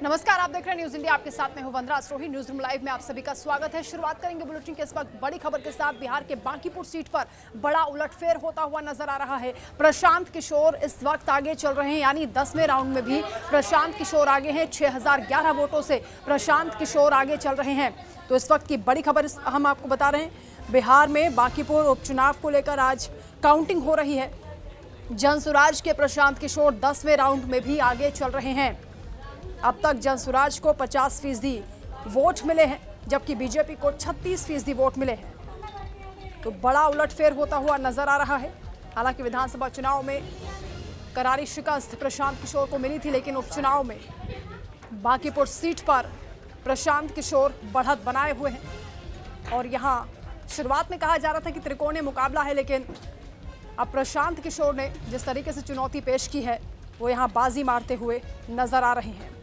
नमस्कार, आप देख रहे हैं न्यूज इंडिया। आपके साथ में हूं वंदना अस्रोही। न्यूज रूम लाइव में आप सभी का स्वागत है। शुरुआत करेंगे बुलेटिन के इस वक्त बड़ी खबर के साथ। बिहार के बांकीपुर सीट पर बड़ा उलटफेर होता हुआ नजर आ रहा है। प्रशांत किशोर इस वक्त आगे चल रहे हैं, यानी 10वें राउंड में भी प्रशांत किशोर आगे हैं। 6011 वोटों से प्रशांत किशोर आगे चल रहे हैं। तो इस वक्त की बड़ी खबर हम आपको बता रहे हैं। बिहार में बांकीपुर उपचुनाव को लेकर आज काउंटिंग हो रही है। जनसुराज के प्रशांत किशोर 10वें राउंड में भी आगे चल रहे हैं। अब तक जनसुराज को 50% वोट मिले हैं, जबकि बीजेपी को 36% वोट मिले हैं। तो बड़ा उलटफेर होता हुआ नजर आ रहा है। हालांकि विधानसभा चुनाव में करारी शिकस्त प्रशांत किशोर को मिली थी, लेकिन उपचुनाव में बांकीपुर सीट पर प्रशांत किशोर बढ़त बनाए हुए हैं। और यहां शुरुआत में कहा जा रहा था कि त्रिकोणीय मुकाबला है, लेकिन अब प्रशांत किशोर ने जिस तरीके से चुनौती पेश की है, वो यहां बाजी मारते हुए नजर आ रहे हैं।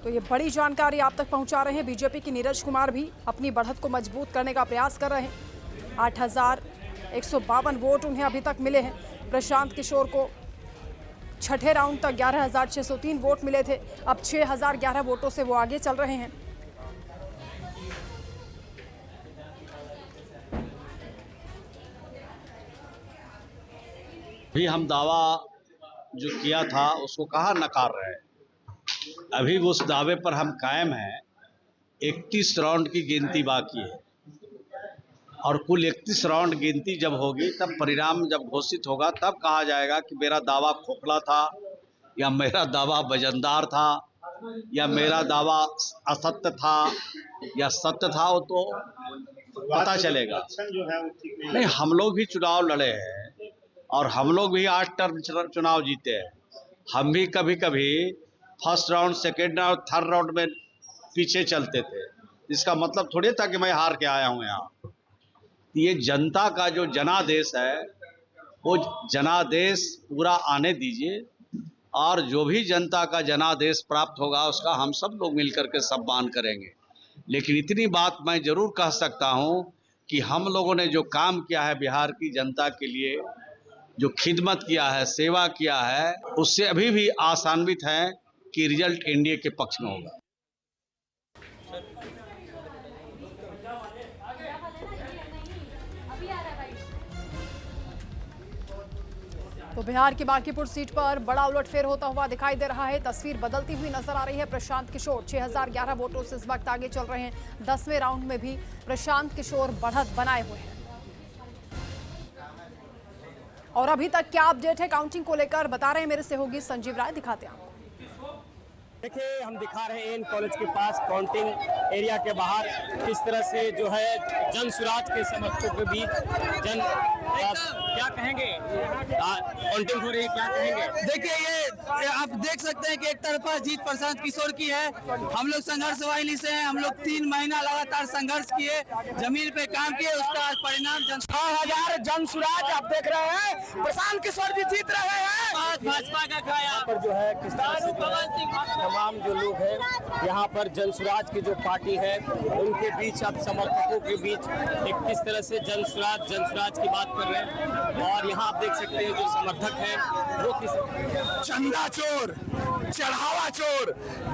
तो ये बड़ी जानकारी आप तक पहुंचा रहे हैं। बीजेपी की नीरज कुमार भी अपनी बढ़त को मजबूत करने का प्रयास कर रहे हैं। 8152 वोट उन्हें अभी तक मिले हैं। प्रशांत किशोर को छठे राउंड तक 11603 वोट मिले थे। अब 6011 वोटों से वो आगे चल रहे हैं। अभी हम दावा जो किया था उसको कहाँ नकार रहे हैं। अभी उस दावे पर हम कायम हैं। 31 राउंड की गिनती बाकी है और कुल 31 राउंड गिनती जब होगी तब परिणाम जब घोषित होगा तब कहा जाएगा कि मेरा दावा खोखला था या मेरा दावा वजनदार था या मेरा दावा असत्य था या सत्य था। वो तो पता चलेगा। नहीं, हम लोग भी चुनाव लड़े हैं और हम लोग भी 8 टर्म चुनाव जीते हैं। हम भी कभी कभी first round, second round, third round में पीछे चलते थे। इसका मतलब थोड़ी था कि मैं हार के आया हूं यहाँ। ये जनता का जो जनादेश है वो जनादेश पूरा आने दीजिए और जो भी जनता का जनादेश प्राप्त होगा उसका हम सब लोग मिलकर के सम्मान करेंगे। लेकिन इतनी बात मैं जरूर कह सकता हूं कि हम लोगों ने जो काम किया है बिहार की जनता के लिए, जो खिदमत किया है, सेवा किया है, उससे अभी भी आशान्वित है कि रिजल्ट एनडीए के पक्ष में होगा। तो बिहार की बांकीपुर सीट पर बड़ा उलटफेर होता हुआ दिखाई दे रहा है। तस्वीर बदलती हुई नजर आ रही है। प्रशांत किशोर 6011 वोटों से इस वक्त आगे चल रहे हैं। 10वें राउंड में भी प्रशांत किशोर बढ़त बनाए हुए हैं। और अभी तक क्या अपडेट है काउंटिंग को लेकर बता रहे हैं मेरे सहयोगी संजीव राय। दिखाते हैं आपको। देखिए, हम दिखा रहे हैं एन कॉलेज के पास काउंटिंग एरिया के बाहर किस तरह से जो है जनसुराज के समर्थकों के बीच क्या कहेंगे, काउंटिंग हो रही है, क्या कहेंगे? देखिए, ये आप देख सकते हैं कि एक तरफा जीत प्रशांत किशोर की है। हम लोग संघर्ष वाहिनी से हैं। हम लोग 3 महीना लगातार संघर्ष किए, जमीन पे काम किए, उसका आज परिणाम 6000 जनसुराज आप देख रहे हैं। प्रशांत किशोर जी जीत रहे हैं। भाजपा का खाया पर जो है किस तरह से तमाम जो लोग हैं यहाँ पर जनसुराज की जो पार्टी है उनके बीच, अब समर्थकों के बीच एक किस तरह से जनसुराज की बात कर रहे हैं। और यहाँ आप देख सकते हैं जो समर्थक हैं वो किस चंदा चोर, चढ़ावा चोर,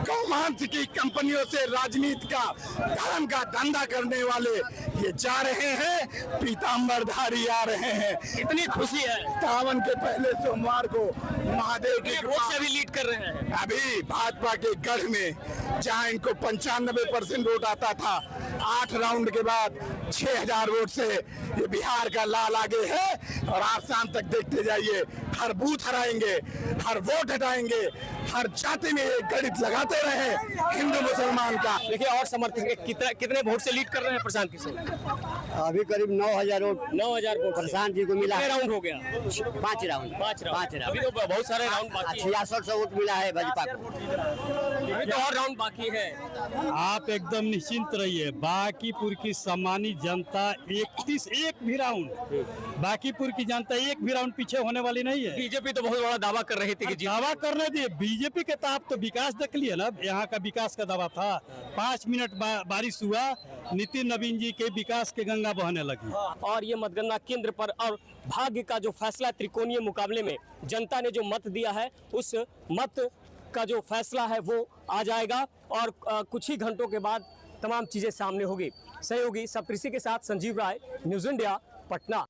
गौमांस की कंपनियों से राजनीति का, धर्म का धंधा करने वाले ये जा रहे हैं। पीताम्बरधारी आ रहे हैं। इतनी खुशी है। सावन के पहले सोमवार को महादेव की वोट से भी लीड कर रहे हैं। अभी भाजपा के गढ़ में जहां इनको 95% वोट आता था, 8 राउंड के बाद 6000 वोट से ये बिहार का लाल आगे है। और आप शाम तक देखते जाइए, हर बूथ हराएंगे, हर वोट हटाएंगे, हर जाति में एक गणित लगाते रहे हिंदू मुसलमान का। देखिए, और समर्थक कितने वोट से लीड कर रहे हैं प्रशांत किशोर? अभी करीब 9000 वोट 9000 वोट प्रशांत जी को मिला है। राउंड हो गया? 5 राउंड। अभी तो बहुत सारे राउंड बाकी है। 6600 वोट मिला है भाजपा को। अभी तो और राउंड बाकी है। आप एकदम निश्चिंत रहिए। बांकीपुर की सम्मानित जनता 31 एक भी राउंड, बांकीपुर की जनता एक भी राउंड पीछे होने वाली नहीं है। बीजेपी तो बहुत बड़ा दावा कर रही थी कि दावा करने दिए। बीजेपी के तो आप तो विकास देख लिए ना, यहाँ का विकास का दावा था। 5 मिनट बारिश हुआ, नितिन नवीन जी के विकास के गंगा गंगा बहने लगी। और ये मतगणना केंद्र पर और भाग्य का जो फैसला त्रिकोणीय मुकाबले में जनता ने जो मत दिया है, उस मत का जो फैसला है वो आ जाएगा और कुछ ही घंटों के बाद तमाम चीजें सामने होगी। सहयोगी सप्तऋषि के साथ संजीव राय, न्यूज़ इंडिया, पटना।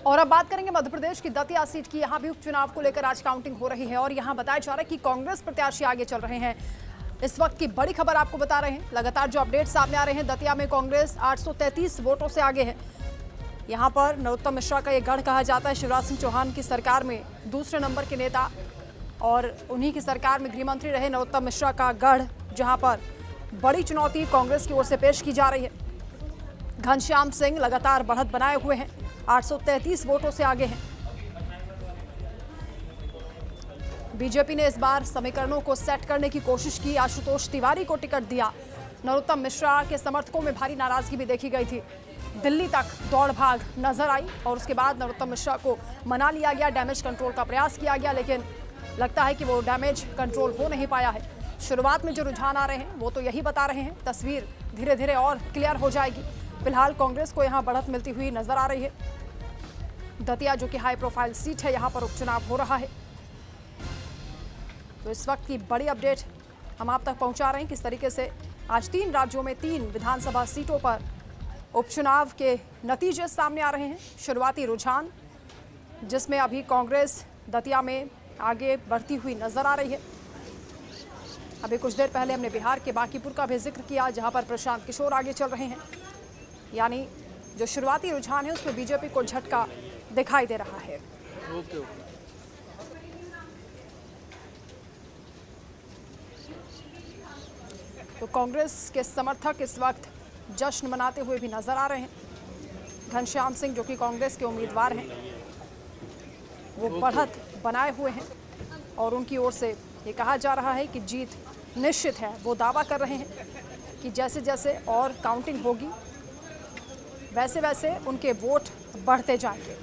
और अब बात करेंगे मध्य प्रदेश की दतिया सीट की। यहाँ भी उपचुनाव को लेकर आज काउंटिंग हो रही है और यहाँ बताया जा रहा है कि कांग्रेस प्रत्याशी आगे चल रहे हैं। इस वक्त की बड़ी खबर आपको बता रहे हैं, लगातार जो अपडेट सामने आ रहे हैं, दतिया में कांग्रेस 833 वोटों से आगे है। यहाँ पर नरोत्तम मिश्रा का ये गढ़ कहा जाता है, शिवराज सिंह चौहान की सरकार में दूसरे नंबर के नेता और उन्हीं की सरकार में गृह मंत्री रहे नरोत्तम मिश्रा का गढ़, जहाँ पर बड़ी चुनौती कांग्रेस की ओर से पेश की जा रही है। घनश्याम सिंह लगातार बढ़त बनाए हुए हैं, 833 वोटों से आगे हैं। बीजेपी ने इस बार समीकरणों को सेट करने की कोशिश की, आशुतोष तिवारी को टिकट दिया। नरोत्तम मिश्रा के समर्थकों में भारी नाराजगी भी देखी गई थी। दिल्ली तक दौड़ भाग नजर आई और उसके बाद नरोत्तम मिश्रा को मना लिया गया, डैमेज कंट्रोल का प्रयास किया गया, लेकिन लगता है कि वो डैमेज कंट्रोल हो नहीं पाया है। शुरुआत में जो रुझान आ रहे हैं वो तो यही बता रहे हैं, तस्वीर धीरे धीरे और क्लियर हो जाएगी। फिलहाल कांग्रेस को यहाँ बढ़त मिलती हुई नजर आ रही है। दतिया जो कि हाई प्रोफाइल सीट है, यहाँ पर उपचुनाव हो रहा है। तो इस वक्त की बड़ी अपडेट हम आप तक पहुंचा रहे हैं, किस तरीके से आज 3 राज्यों में 3 विधानसभा सीटों पर उपचुनाव के नतीजे सामने आ रहे हैं। शुरुआती रुझान जिसमें अभी कांग्रेस दतिया में आगे बढ़ती हुई नजर आ रही है। अभी कुछ देर पहले हमने बिहार के बांकीपुर का भी जिक्र किया, जहां पर प्रशांत किशोर आगे चल रहे हैं। यानी जो शुरुआती रुझान है उसमें बीजेपी को झटका दिखाई दे रहा है। तो कांग्रेस के समर्थक इस वक्त जश्न मनाते हुए भी नजर आ रहे हैं। घनश्याम सिंह जो कि कांग्रेस के उम्मीदवार हैं, वो बढ़त बनाए हुए हैं और उनकी ओर से ये कहा जा रहा है कि जीत निश्चित है। वो दावा कर रहे हैं कि जैसे जैसे और काउंटिंग होगी वैसे वैसे उनके वोट बढ़ते जाएंगे।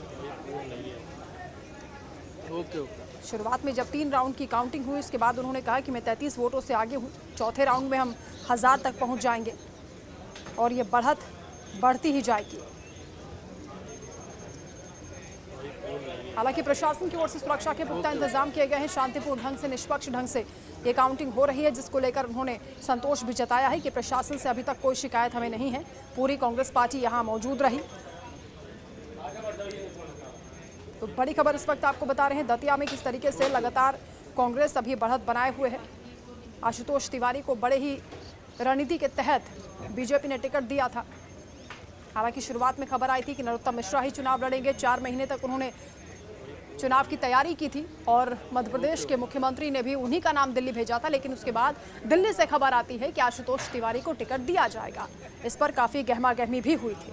शुरुआत में जब 3 राउंड की काउंटिंग हुई, उसके बाद उन्होंने कहा कि मैं 33 वोटों से आगे हूं, चौथे राउंड में हम 1000 तक पहुंच जाएंगे और ये बढ़त बढ़ती ही जाएगी। हालांकि प्रशासन की ओर से सुरक्षा के पुख्ता इंतजाम किए गए हैं। शांतिपूर्ण ढंग से, निष्पक्ष ढंग से ये काउंटिंग हो रही है, जिसको लेकर उन्होंने संतोष भी जताया है कि प्रशासन से अभी तक कोई शिकायत हमें नहीं है। पूरी कांग्रेस पार्टी यहाँ मौजूद रही। तो बड़ी खबर इस वक्त आपको बता रहे हैं दतिया में किस तरीके से लगातार कांग्रेस अभी बढ़त बनाए हुए है। आशुतोष तिवारी को बड़े ही रणनीति के तहत बीजेपी ने टिकट दिया था। हालांकि शुरुआत में खबर आई थी कि नरोत्तम मिश्रा ही चुनाव लड़ेंगे। 4 महीने तक उन्होंने चुनाव की तैयारी की थी और मध्य प्रदेश के मुख्यमंत्री ने भी उन्हीं का नाम दिल्ली भेजा था, लेकिन उसके बाद दिल्ली से खबर आती है कि आशुतोष तिवारी को टिकट दिया जाएगा। इस पर काफी गहमागहमी भी हुई थी।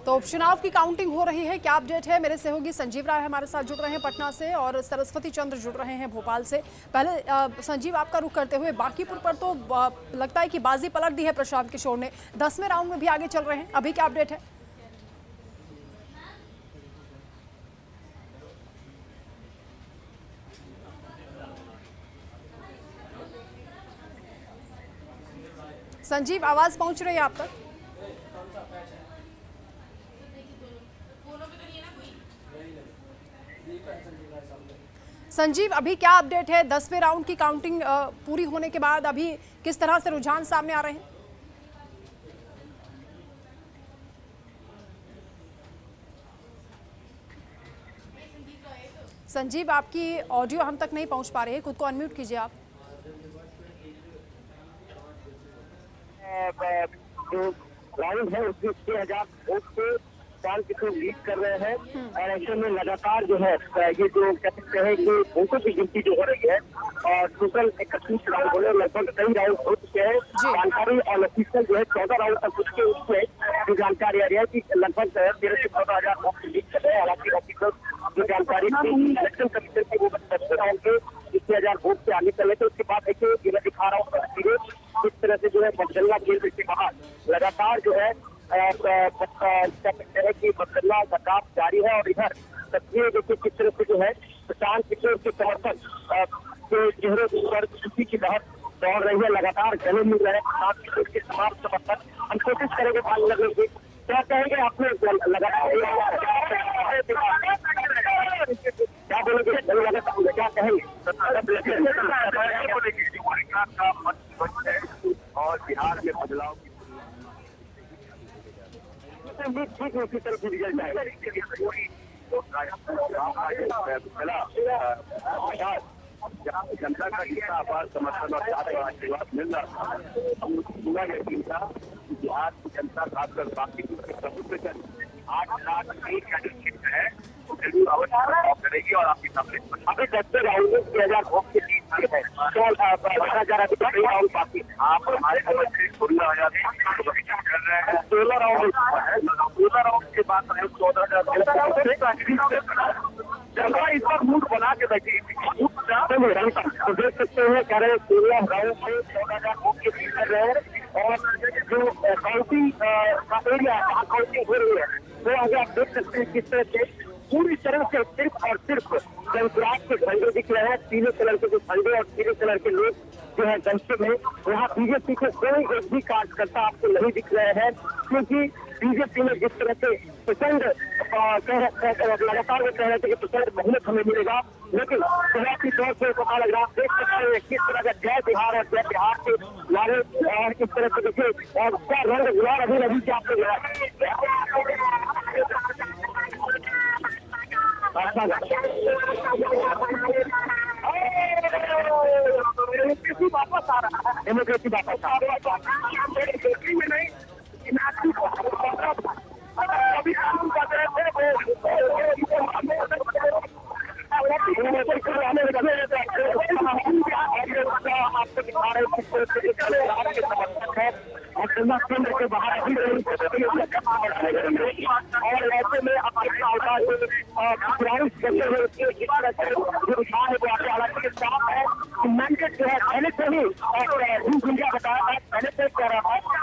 तो उपचुनाव की काउंटिंग हो रही है, क्या अपडेट है? मेरे सहयोगी संजीव राय हमारे साथ जुड़ रहे हैं पटना से और सरस्वती चंद्र जुड़ रहे हैं भोपाल से। पहले संजीव, आपका रुख करते हुए बांकीपुर पर तो लगता है कि बाजी पलट दी है प्रशांत किशोर ने, 10वें राउंड में भी आगे चल रहे हैं, अभी क्या अपडेट है? संजीव, आवाज पहुंच रही है आप तक? संजीव, अभी क्या अपडेट है? 10वें राउंड की काउंटिंग पूरी होने के बाद अभी किस तरह से रुझान सामने आ रहे हैं? संजीव, आपकी ऑडियो हम तक नहीं पहुंच पा रही है, खुद को अनम्यूट कीजिए आप। जो राउंड है उसमें 6000 वोट से प्रशांत किशोर लीड कर रहे हैं और ऐसे में लगातार जो है ये जो कह सकते हैं कि वोटों की गिनती जो हो रही है और टोटल 31 राउंड हो रहे, लगभग कई राउंड हो चुके हैं। जानकारी और ऑफिशियल जो है 14 राउंड तक उसके उसमें जो जानकारी आ रही है कि लगभग 13 से 14,000 वोट लीड कर रहे हैं। हालांकि ऑफिशियल जो जानकारी इलेक्शन कमीशन की वो 10वें राउंड के 60,000 वोट से आगे चले थे। उसके बाद देखिए ये मैं दिखा रहा हूँ किस तरह से जो है मतगणना केंद्र के बाहर लगातार जो है से जो है प्रशांत किशोर के समर्थक के चेहरे पर खुशी की लहर दौड़ रही है। लगातार गले मिल रहे हैं प्रशांत किशोर के तमाम समर्थक। हम कोशिश करेंगे बात करने की। क्या कहेंगे आपने लगातार क्या बोलेंगे, क्या कहेंगे और बिहार में बदलाव की ठीक उसी तरह से रिजल्ट आएगा। जनता का कितना आभार समर्थन और साथ आशीर्वाद मिल रहा था, पूरा यकीन था कि बिहार की जनता खासकर बाकी प्रभुत्व 8 लाख सीट है तो जरूर अवश्य करेगी और आपकी सामने अभी 10 राउंड 2000 वोट की लीड है। बढ़ा जा रहा है राउंड बाकी आप हमारे 16,000 कर रहे हैं। 16 राउंड के बाद 14,000 जनता इस पर मूड बना के बैठी तो देख सकते हैं कह रहे 16 राउंड में 14,000 वोट की लीड कर रहे हैं। और जो काउंटिंग का एरिया जहाँ काउंटिंग हो रही है वो आगे आप देख सकते हैं किस तरह से पूरी तरह से सिर्फ और सिर्फ जनसुराज के झंडे दिख रहे हैं। पीले कलर के जो झंडे और पीले कलर के लोग जो है दर्शक है। यहाँ बीजेपी के कोई एक भी कार्यकर्ता आपको नहीं दिख रहे हैं, क्योंकि बीजेपी में जिस तरह से प्रचंड लगातार कह रहे थे कि प्रचंड मेहनत हमें मिलेगा, लेकिन शुरुआती तौर से पता लग रहा देख सकते हैं किस तरह का जय बिहार और जय बिहार के नारे किस तरह से देखिए और उसका रंग गुलाल अभी अभी क्या आपको डेमोक्रेसी वापस आ रहा है। डेमोक्रेसी वापस आ रहा है में नहीं अभी कानून का आपको दिखा रहे केंद्र के बाहर और ऐसे में हालांकि साफ है मैंडेट जो है पहले से ही इंडिया बताया था, पहले से कह रहा था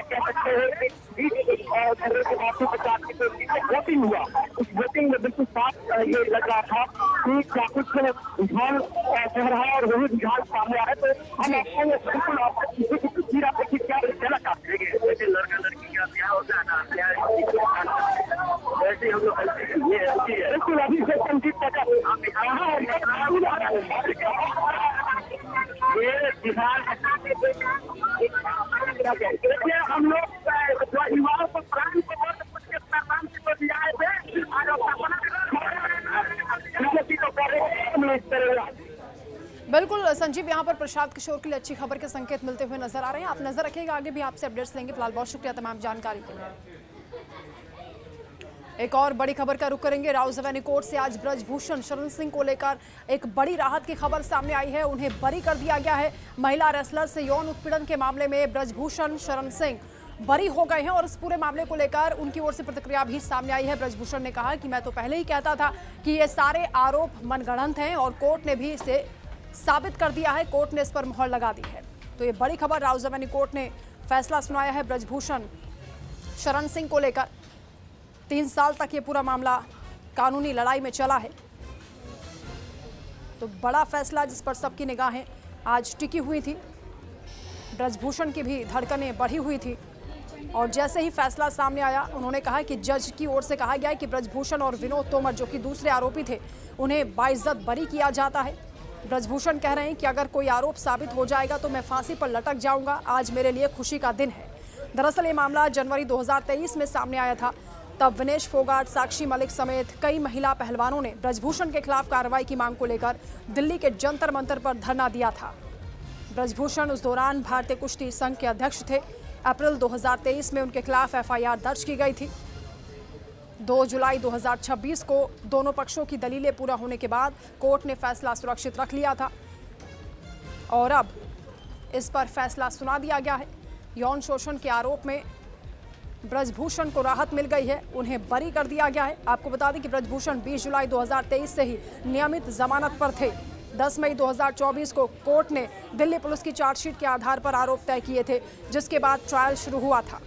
कह सकते हैं वोटिंग हुआ। उस वोटिंग में बिल्कुल साफ ये लग रहा था कि क्या कुछ रुझान चल रहा है और वही रुझान सामने आ रहा है। तो हम बिल्कुल क्या कहना चाहते हैं लड़का लड़की का ब्याह होता है ना, वैसे हम लोग बिल्कुल अभी से संजीत ये बिहार हम लोग युवाओं को प्राण को बहुत कुछ के नाम से दिया है बिल्कुल संजीव, यहाँ पर प्रशांत किशोर के लिए अच्छी खबर के संकेत मिलते हुए नजर आ रहे हैं। आप नजर रखिएगा, आगे भी आपसे अपडेट्स लेंगे। फिलहाल बहुत शुक्रिया तमाम जानकारी के लिए। एक और बड़ी खबर का रुख करेंगे। राउज एवेन्यू कोर्ट से आज ब्रजभूषण शरण सिंह को लेकर एक बड़ी राहत की खबर सामने आई है। उन्हें बरी कर दिया गया है। महिला रेसलर से यौन उत्पीड़न के मामले में ब्रजभूषण शरण सिंह बरी हो गए हैं और इस पूरे मामले को लेकर उनकी ओर से प्रतिक्रिया भी सामने आई है। ब्रजभूषण ने कहा कि मैं तो पहले ही कहता था कि ये सारे आरोप मनगढ़ंत हैं और कोर्ट ने भी इसे साबित कर दिया है। कोर्ट ने इस पर मुहर लगा दी है। तो ये बड़ी खबर, राउज एवेन्यू कोर्ट ने फैसला सुनाया है ब्रजभूषण शरण सिंह को लेकर। 3 साल तक ये पूरा मामला कानूनी लड़ाई में चला है। तो बड़ा फैसला जिस पर सबकी निगाहें आज टिकी हुई थी। ब्रजभूषण की भी धड़कनें बढ़ी हुई थी और जैसे ही फैसला सामने आया उन्होंने कहा कि जज की ओर से कहा गया कि ब्रजभूषण और विनोद तोमर जो कि दूसरे आरोपी थे उन्हें बाइज्जत बरी किया जाता है। ब्रजभूषण कह रहे हैं कि अगर कोई आरोप साबित हो जाएगा तो मैं फांसी पर लटक जाऊंगा। आज मेरे लिए खुशी का दिन है। दरअसल ये मामला जनवरी 2023 में सामने आया था। तब विनेश फोगाट, साक्षी मलिक समेत कई महिला पहलवानों ने ब्रजभूषण के खिलाफ कार्रवाई की मांग को लेकर दिल्ली के जंतर मंतर पर धरना दिया था। ब्रजभूषण उस दौरान भारतीय कुश्ती संघ के अध्यक्ष थे। अप्रैल 2023 में उनके खिलाफ एफआईआर दर्ज की गई थी। 2 जुलाई 2026 को दोनों पक्षों की दलीलें पूरा होने के बाद कोर्ट ने फैसला सुरक्षित रख लिया था और अब इस पर फैसला सुना दिया गया है। यौन शोषण के आरोप में ब्रजभूषण को राहत मिल गई है। उन्हें बरी कर दिया गया है। आपको बता दें कि ब्रजभूषण 20 जुलाई 2023 से ही नियमित जमानत पर थे। 10 मई 2024 को कोर्ट ने दिल्ली पुलिस की चार्जशीट के आधार पर आरोप तय किए थे, जिसके बाद ट्रायल शुरू हुआ था।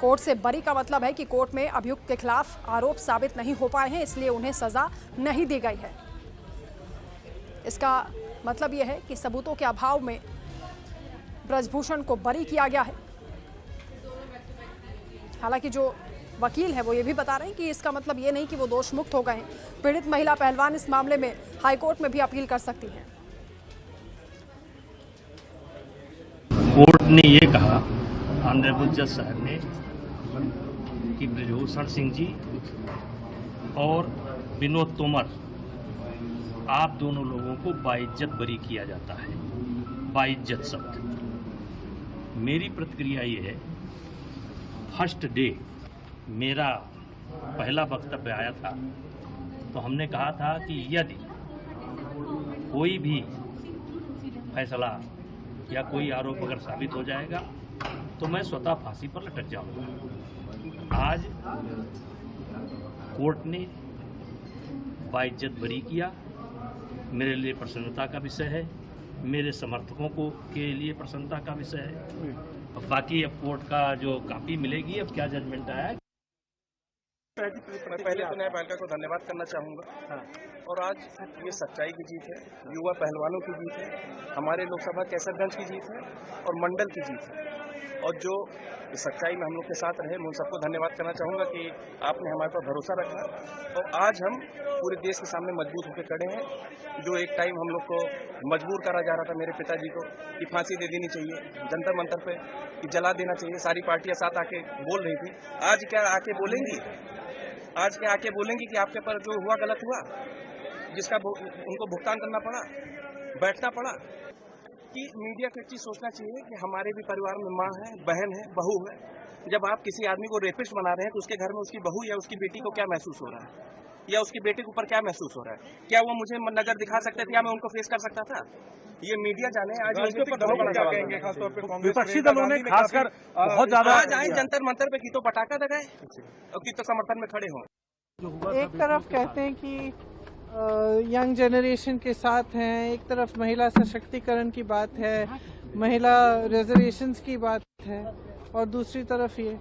कोर्ट से बरी का मतलब है कि कोर्ट में अभियुक्त के खिलाफ आरोप साबित नहीं हो पाए हैं, इसलिए उन्हें सजा नहीं दी गई है। इसका मतलब यह है कि सबूतों के अभाव में ब्रजभूषण को बरी किया गया है। हालांकि जो वकील है वो ये भी बता रहे हैं कि इसका मतलब ये नहीं कि वो दोष मुक्त हो गए हैं। पीड़ित महिला पहलवान इस मामले में हाईकोर्ट में भी अपील कर सकती हैं। कोर्ट ने ये कहा, ऑनरेबल जज साहब ने, कि ब्रजभूषण सिंह जी और विनोद तोमर, आप दोनों लोगों को बाइज्जत बरी किया जाता है। बाइज्जत शब्द, मेरी प्रतिक्रिया ये है, फर्स्ट डे मेरा पहला वक्तव्य आया था तो हमने कहा था कि यदि कोई भी फैसला या कोई आरोप अगर साबित हो जाएगा तो मैं स्वतः फांसी पर लटक जाऊंगा। आज कोर्ट ने बाइज्जत बरी किया, मेरे लिए प्रसन्नता का विषय है, मेरे समर्थकों को के लिए प्रसन्नता का विषय है। अब बाकी अब कोर्ट का जो कॉपी मिलेगी, अब क्या जजमेंट आया है। पहले तो न्यायपालिका को धन्यवाद करना चाहूँगा। और आज ये सच्चाई की जीत है, युवा पहलवानों की जीत है, हमारे लोकसभा कैसरगंज की जीत है और मंडल की जीत है। और जो सच्चाई में हम लोग के साथ रहे, मैं उन सबको धन्यवाद करना चाहूँगा कि आपने हमारे पर भरोसा रखा और आज हम पूरे देश के सामने मजबूत होकर खड़े हैं। जो एक टाइम हम लोग को मजबूर करा जा रहा था, मेरे पिताजी को, कि फांसी दे देनी चाहिए, जंतर मंतर पे कि जला देना चाहिए, सारी पार्टियां साथ आके बोल रही थी। आज क्या आके बोलेंगी? आज क्या आके बोलेंगी कि आपके पर जो हुआ गलत हुआ, जिसका उनको भुगतान करना पड़ा, बैठना पड़ा? कि मीडिया को एक चीज सोचना चाहिए कि हमारे भी परिवार में माँ है, बहन है, बहू है। जब आप किसी आदमी को रेपिस्ट बना रहे हैं तो उसके घर में उसकी बहू या उसकी बेटी को क्या महसूस हो रहा है, या उसकी बेटे के ऊपर क्या महसूस हो रहा है? क्या वो मुझे नजर दिखा सकते थे या मैं उनको फेस कर सकता था? ये मीडिया जाने। आज विपक्षी दलों ने खासकर बहुत ज्यादा आज आए जंतर मंतर पे, की तो पटाखा दगाए और की तो समर्थन में खड़े हों। एक तरफ कहते हैं कि यंग जनरेशन के साथ हैं, एक तरफ महिला सशक्तिकरण की बात है, महिला रिजर्वेशंस की बात है, और दूसरी तरफ ये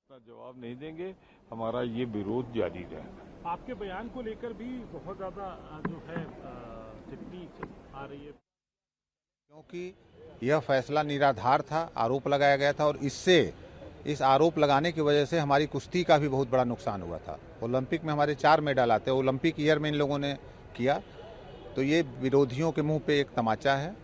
जवाब नहीं देंगे, हमारा ये विरोध जारी रहेगा। आपके बयान को लेकर भी बहुत ज्यादा जो है टिप्पणी आ रही है, क्योंकि यह फैसला निराधार था, आरोप लगाया गया था और इससे इस आरोप लगाने की वजह से हमारी कुश्ती का भी बहुत बड़ा नुकसान हुआ था। ओलंपिक में हमारे 4 मेडल आते, ओलंपिक ईयर में इन लोगों ने किया, तो ये विरोधियों के मुंह पे एक तमाचा है।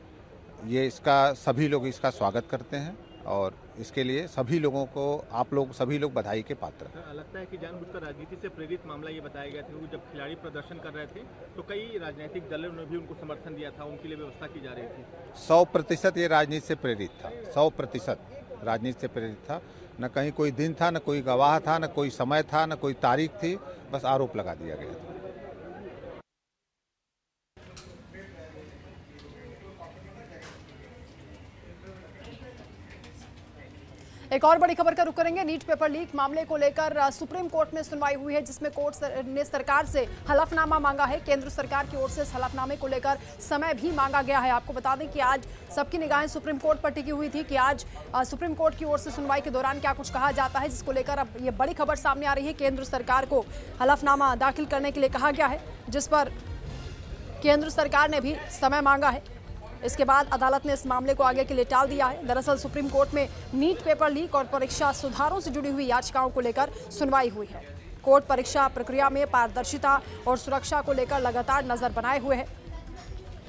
ये इसका सभी लोग इसका स्वागत करते हैं और इसके लिए सभी लोगों को, आप लोग सभी लोग बधाई के पात्र हैं। लगता है कि जानबूझकर राजनीति से प्रेरित मामला ये बताया गया था। जब खिलाड़ी प्रदर्शन कर रहे थे तो कई राजनीतिक दलों ने भी उनको समर्थन दिया था, उनके लिए व्यवस्था की जा रही थी। 100% ये राजनीति से प्रेरित था, 100% राजनीति से प्रेरित था। न कहीं कोई दिन था, न कोई गवाह था, न कोई समय था, न कोई तारीख थी, बस आरोप लगा दिया गया था। एक और बड़ी खबर का रुख करेंगे। नीट पेपर लीक मामले को लेकर सुप्रीम कोर्ट में सुनवाई हुई है, जिसमें कोर्ट ने सरकार से हलफनामा मांगा है। केंद्र सरकार की ओर से इस हलफनामे को लेकर समय भी मांगा गया है। आपको बता दें कि आज सबकी निगाहें सुप्रीम कोर्ट पर टिकी हुई थी कि आज सुप्रीम कोर्ट की ओर से सुनवाई के दौरान क्या कुछ कहा जाता है, जिसको लेकर अब ये बड़ी खबर सामने आ रही है। केंद्र सरकार को हलफनामा दाखिल करने के लिए कहा गया है, जिस पर केंद्र सरकार ने भी समय मांगा है। इसके बाद अदालत ने इस मामले को आगे के लिए टाल दिया है। दरअसल सुप्रीम कोर्ट में नीट पेपर लीक और परीक्षा सुधारों से जुड़ी हुई याचिकाओं को लेकर सुनवाई हुई है। कोर्ट परीक्षा प्रक्रिया में पारदर्शिता और सुरक्षा को लेकर लगातार नजर बनाए हुए है।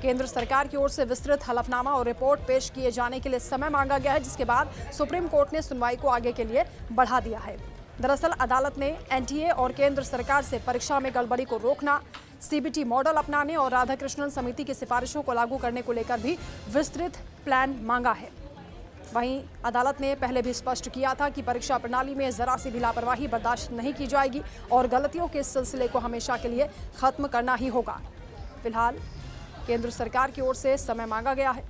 केंद्र सरकार की ओर से विस्तृत हलफनामा और रिपोर्ट पेश किए जाने के लिए समय मांगा गया है, जिसके बाद सुप्रीम कोर्ट ने सुनवाई को आगे के लिए बढ़ा दिया है। दरअसल अदालत ने एनटीए और केंद्र सरकार से परीक्षा में गड़बड़ी को रोकना, सीबीटी मॉडल अपनाने और राधाकृष्णन समिति की सिफारिशों को लागू करने को लेकर भी विस्तृत प्लान मांगा है। वहीं अदालत ने पहले भी स्पष्ट किया था कि परीक्षा प्रणाली में जरा सी भी लापरवाही बर्दाश्त नहीं की जाएगी और गलतियों के इस सिलसिले को हमेशा के लिए खत्म करना ही होगा। फिलहाल केंद्र सरकार की ओर से समय मांगा गया है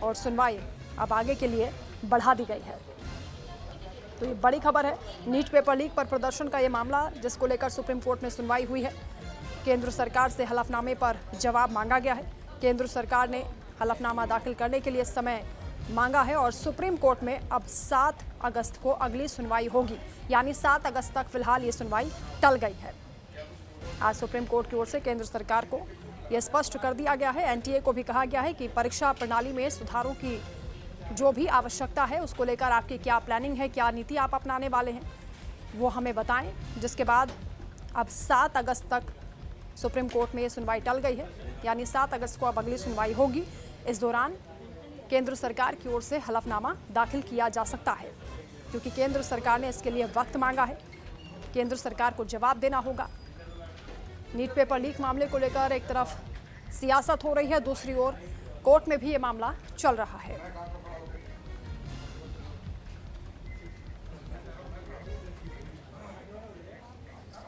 और सुनवाई अब आगे के लिए बढ़ा दी गई है। तो ये बड़ी खबर है, नीट पेपर लीक पर प्रदर्शन का ये मामला, जिसको लेकर सुप्रीम कोर्ट में सुनवाई हुई है। केंद्र सरकार से हलफनामे पर जवाब मांगा गया है। केंद्र सरकार ने हलफनामा दाखिल करने के लिए समय मांगा है और सुप्रीम कोर्ट में अब 7 अगस्त को अगली सुनवाई होगी, यानी 7 अगस्त तक फिलहाल ये सुनवाई टल गई है। आज सुप्रीम कोर्ट की ओर से केंद्र सरकार को यह स्पष्ट कर दिया गया है, एनटीए को भी कहा गया है कि परीक्षा प्रणाली में सुधारों की जो भी आवश्यकता है उसको लेकर आपकी क्या प्लानिंग है, क्या नीति आप अपनाने वाले हैं, वो हमें बताएं। जिसके बाद अब 7 अगस्त तक सुप्रीम कोर्ट में ये सुनवाई टल गई है, यानी 7 अगस्त को अब अगली सुनवाई होगी। इस दौरान केंद्र सरकार की ओर से हलफनामा दाखिल किया जा सकता है, क्योंकि केंद्र सरकार ने इसके लिए वक्त मांगा है। केंद्र सरकार को जवाब देना होगा। नीट पेपर लीक मामले को लेकर एक तरफ सियासत हो रही है, दूसरी ओर कोर्ट में भी ये मामला चल रहा है।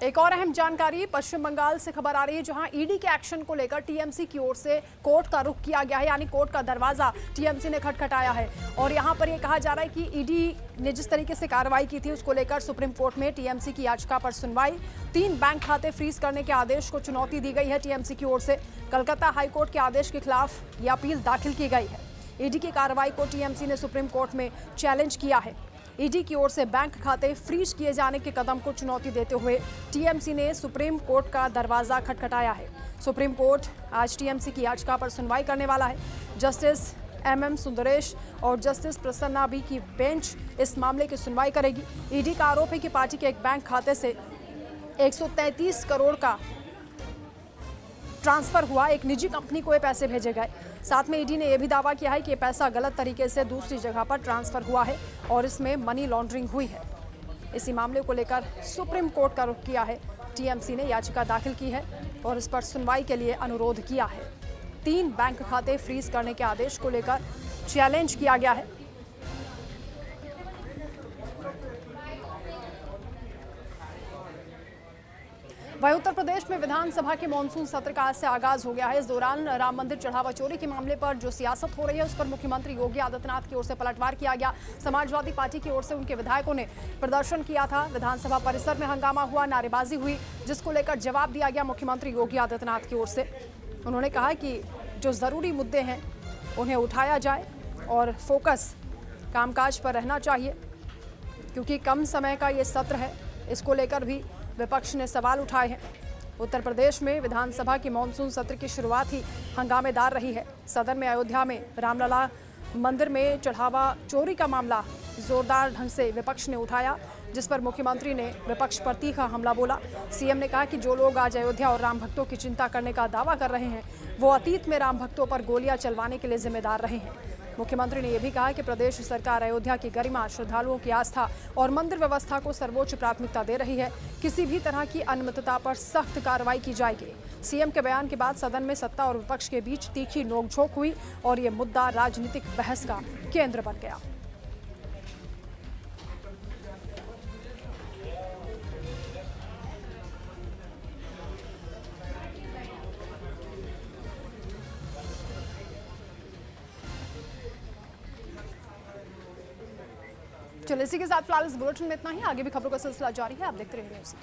एक और अहम जानकारी पश्चिम बंगाल से खबर आ रही है, जहां ईडी के एक्शन को लेकर टीएमसी की ओर से कोर्ट का रुख किया गया है, यानी कोर्ट का दरवाजा टीएमसी ने खटखटाया है। और यहां पर यह कहा जा रहा है कि ईडी ने जिस तरीके से कार्रवाई की थी उसको लेकर सुप्रीम कोर्ट में टीएमसी की याचिका पर सुनवाई। 3 बैंक खाते फ्रीज करने के आदेश को चुनौती दी गई है टीएमसी की ओर से। कलकत्ता हाईकोर्ट के आदेश के खिलाफ यह अपील दाखिल की गई है। ईडी की कार्रवाई को टीएमसी ने सुप्रीम कोर्ट में चैलेंज किया है। ईडी की ओर से बैंक खाते फ्रीज किए जाने के कदम को चुनौती देते हुए टीएमसी ने सुप्रीम कोर्ट का दरवाजा खटखटाया है। सुप्रीम कोर्ट आज टीएमसी की याचिका पर सुनवाई करने वाला है। जस्टिस एमएम सुंदरेश और जस्टिस प्रसन्ना बी की बेंच इस मामले की सुनवाई करेगी। ईडी का आरोप है कि पार्टी के एक बैंक खाते से 133 करोड़ का ट्रांसफर हुआ, एक निजी कंपनी को ये पैसे भेजे गए। साथ में ईडी ने यह भी दावा किया है कि ये पैसा गलत तरीके से दूसरी जगह पर ट्रांसफर हुआ है और इसमें मनी लॉन्ड्रिंग हुई है। इसी मामले को लेकर सुप्रीम कोर्ट का रुख किया है। टीएमसी ने याचिका दाखिल की है और इस पर सुनवाई के लिए अनुरोध किया है। 3 बैंक खाते फ्रीज करने के आदेश को लेकर चैलेंज किया गया है। वहीं उत्तर प्रदेश में विधानसभा के मानसून सत्र का आज से आगाज हो गया है। इस दौरान राम मंदिर चढ़ावा चोरी के मामले पर जो सियासत हो रही है उस पर मुख्यमंत्री योगी आदित्यनाथ की ओर से पलटवार किया गया। समाजवादी पार्टी की ओर से उनके विधायकों ने प्रदर्शन किया था। विधानसभा परिसर में हंगामा हुआ, नारेबाजी हुई, जिसको लेकर जवाब दिया गया मुख्यमंत्री योगी आदित्यनाथ की ओर से। उन्होंने कहा कि जो जरूरी मुद्दे हैं उन्हें उठाया जाए और फोकस कामकाज पर रहना चाहिए, क्योंकि कम समय का ये सत्र है। इसको लेकर भी विपक्ष ने सवाल उठाए हैं। उत्तर प्रदेश में विधानसभा के मानसून सत्र की शुरुआत ही हंगामेदार रही है। सदन में अयोध्या में रामलला मंदिर में चढ़ावा चोरी का मामला जोरदार ढंग से विपक्ष ने उठाया, जिस पर मुख्यमंत्री ने विपक्ष पर तीखा हमला बोला। सीएम ने कहा कि जो लोग आज अयोध्या और राम भक्तों की चिंता करने का दावा कर रहे हैं वो अतीत में राम भक्तों पर गोलियां चलवाने के लिए जिम्मेदार रहे हैं। मुख्यमंत्री ने यह भी कहा कि प्रदेश सरकार अयोध्या की गरिमा, श्रद्धालुओं की आस्था और मंदिर व्यवस्था को सर्वोच्च प्राथमिकता दे रही है। किसी भी तरह की अनियमितता पर सख्त कार्रवाई की जाएगी। सीएम के बयान के बाद सदन में सत्ता और विपक्ष के बीच तीखी नोकझोंक हुई और ये मुद्दा राजनीतिक बहस का केंद्र बन गया। चलिए इसी के साथ फिलहाल इस बुलेटिन में इतना ही। आगे भी खबरों का सिलसिला जारी है, आप देखते रहिए न्यूज़।